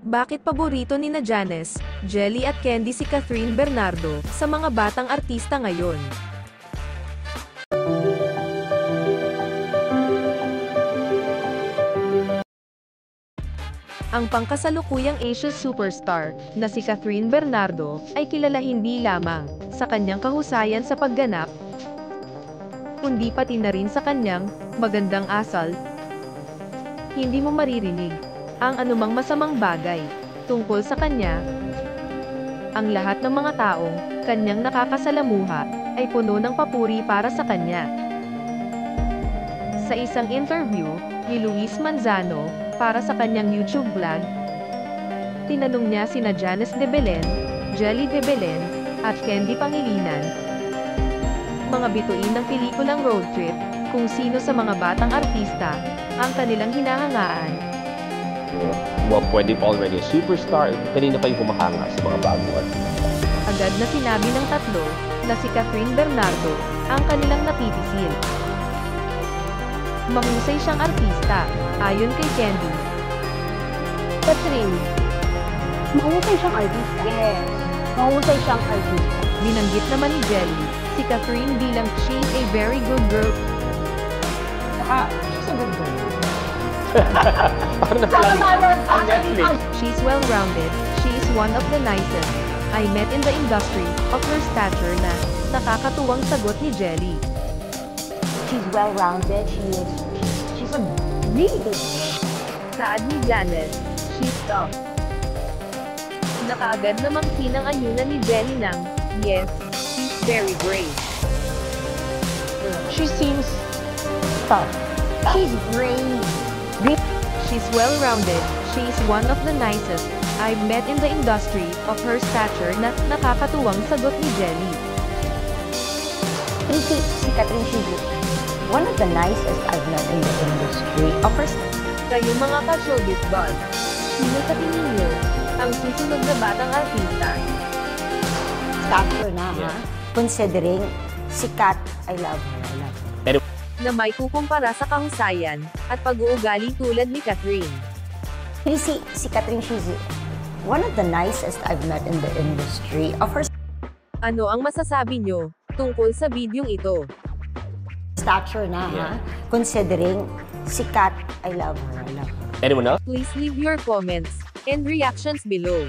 Bakit paborito ni na Janice, Jelly at Candy si Kathryn Bernardo sa mga batang artista ngayon? Ang pangkasalukuyang Asian superstar na si Kathryn Bernardo ay kilala hindi lamang sa kanyang kahusayan sa pagganap, kundi pati na rin sa kanyang magandang asal. Hindi mo maririnig ang anumang masamang bagay tungkol sa kanya. Ang lahat ng mga taong kanyang nakakasalamuha ay puno ng papuri para sa kanya. Sa isang interview ni Luis Manzano para sa kanyang YouTube vlog, tinanong niya sina Janice de Belen, Jelly de Belen, at Candy Pangilinan, mga bituin ng pelikulang Road Trip, kung sino sa mga batang artista ang kanilang hinahangaan. Well, pwede pa already a superstar. Kanina kayo humahanga sa mga bagong artista. Agad na sinabi ng tatlo na si Kathryn Bernardo ang kanilang napipisil. Mahusay siyang artista, ayon kay Candy. Kathryn, mahusay siyang artista. Yes, mahusay siyang artista. Binanggit naman ni Jelly si Kathryn bilang she's a very good girl. Saka, she's a good girl. Parang nakalagay ang Netflix. She's well-rounded, she is one of the nicest I met in the industry of her stature na nakakatuwang sagot ni Jelly. She's well-rounded, she's a really good. Saad ni Janice, she's tough. Nakaagad namang sinang-ayunan ni Jelly ng, yes, she's very brave. She seems tough. She's brave. She's well-rounded, she is one of the nicest I've met in the industry of her stature na nakakatuwang sagot ni Jelly. Si Kathryn, she's one of the nicest I've met in the industry. Of course, Kayo mga ka-showbiz buzz, sino sa tingin niyo ang susunod na batang artista? stature na, ha? Yeah. Considering sikat, I love her. Na may kukumpara sa kahusayan at pag-uugali tulad ni Kathryn. Si Kathryn, she's one of the nicest I've met in the industry. Of her Ano ang masasabi niyo tungkol sa bidyong ito? stature na, ha? Yeah. Considering sikat, I love her. Anyone else? Please leave your comments and reactions below.